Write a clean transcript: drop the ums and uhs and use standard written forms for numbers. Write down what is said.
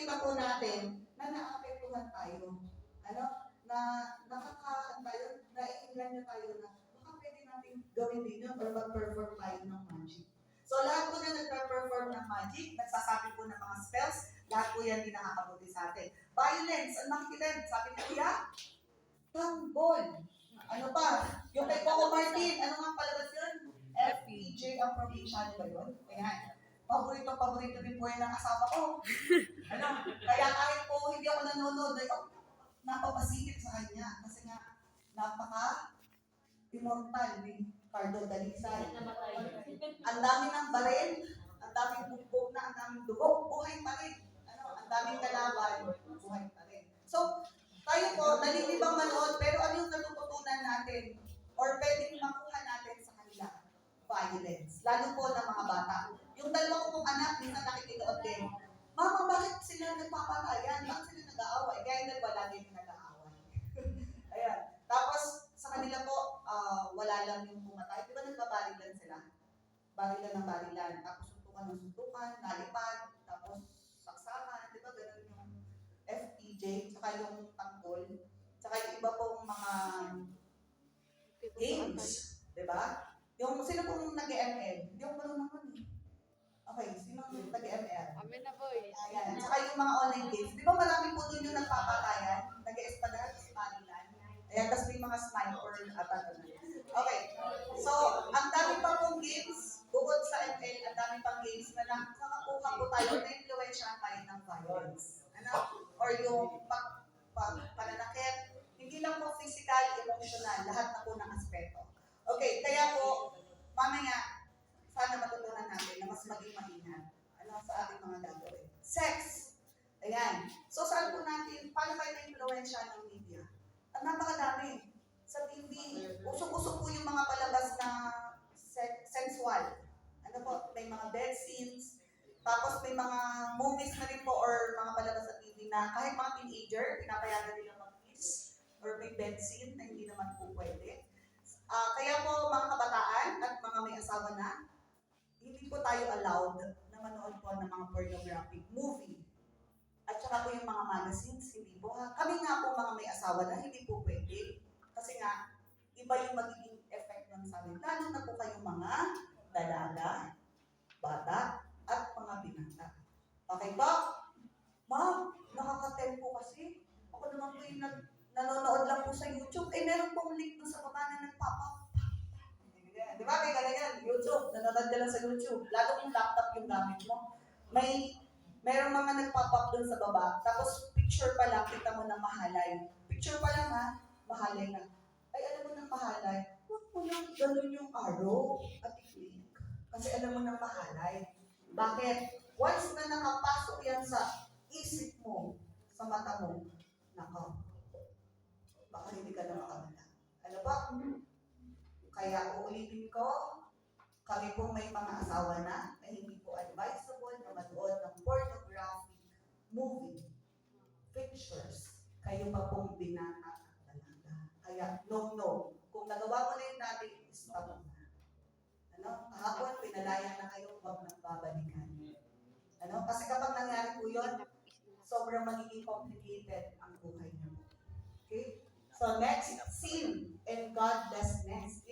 makikita po natin na naapektuhan tayo. Ano? Na nakakahan tayo, naiinglan niya tayo na baka pwede natin gawin din yun or mag-perform tayo ng magic. So lahat po na nag-perform ng magic, nagsasabi po ng mga spells, lahat po yan din nakakabuti sa atin. Violence, ang makikilan, sabi ni Kuya, tanggol. Ano pa? Yung kay Coco Martin, ano nga palabas yun? FPJ ang provincial ba yun? Ayan. Paborito din po yan ng asawa ko. Ano? Kaya kahit po hindi ako nanonood, ay, napapasikip sa kanya. Kasi nga, napaka-immortal ni Cardo Dalisay. Ang dami ng baril, ang daming bugbog na, ang daming dugo, buhay pa rin. Ano? Ang daming kalaban, buhay pa rin. So, tayo po, nalilibang manood, pero ano yung natututunan natin? Or pwedeng makuha natin sa kanila? Violence. Lalo po ng mga bata. Yung dalawa ko pong anak, minsan nakikinood din. Mama, bakit sila nagpapatayan? Bakit sila nag-aaway? Kaya yung dalawa lagi yung nag-aaway. Ayan. Tapos, sa kanila po, wala lang yung pumatay. Di ba nagbabarilan sila? Barilan ng barilan. Tapos suntukan ng suntukan, nalipad, tapos saksakan. Di ba ganun yung FPJ, tsaka yung tanggol, tsaka yung iba pong mga games. Di ba? Yung sino pong nag-ML? Hindi ako marunong nun eh. Okay, sino nag-ML? Amin na boy. Ayan. Tsaka yung mga online games. Di ba marami po doon yung nagpapatayan? Nag-espadal, Spanilan. Ayan, tapos may mga sniper at ano. Okay. So, ang dami pa pong games, bukod sa ML, ang dami pang games na nakakakuha po tayo, na-influensya tayo ng violence. Ano? Or yung pananakit, hindi lang po physical, emotional, lahat na po ng aspeto. Okay, kaya po, mamaya, sana matutunan natin na mas maging maingat sa ating mga gagawin. Sex. Ayan. So, saan po natin, paano kayo na-influensya ng media? At napakadami. Sa TV, usok-usok po yung mga palabas na sensual. Ano po, may mga bed scenes, tapos may mga movies na rin po or mga palabas sa TV na kahit mga teenager, pinapayagan nila mag-kiss or may bed scene na hindi naman po pwede. Kaya po mga kabataan at mga may asawa na, hindi po tayo allowed na manood po ng mga pornographic movie. At saka po yung mga magazines, hindi po. Kami nga po mga may asawa na, hindi po pwede. Kasi nga, iba yung magiging effect nun sa amin. Lalo na po kayong mga dalaga, bata, at mga binata. Okay po? Ma'am, nakaka-tempo kasi. Ako naman po yung nanonood lang po sa YouTube. Eh, meron pong link doon sa baba na nagpapa. Di ba? May ganyan, YouTube. Nanonood ka lang sa YouTube. Lalo kung laptop yung gamit mo. Merong mga nagpop-up doon sa baba. Tapos picture pa lang, kita mo na mahalay. Picture pa lang ha, mahalay na. Ay, alam mo na mahalay. Huwag mo lang ganun yung arrow at i-click. Kasi alam mo na mahalay. Bakit? Once na nakapasok yan sa isip mo, sa mata mo, nako, baka hindi ka na makamala. Ano ba? Kaya uulitin ko, kami po may mga asawa na hindi po advisable na manood ng pornographic movie, pictures. Kayo pa pong binata at dalaga. Kaya, no. Kung nagawa mo na yung dati, stop na. Ano? Kahapon, pinalaya na kayo, huwag nang babalikan. Ano? Kasi kapag nangyari po yun, sobrang magiging complicated ang buhay niyo. Okay? So next, sin and godlessness.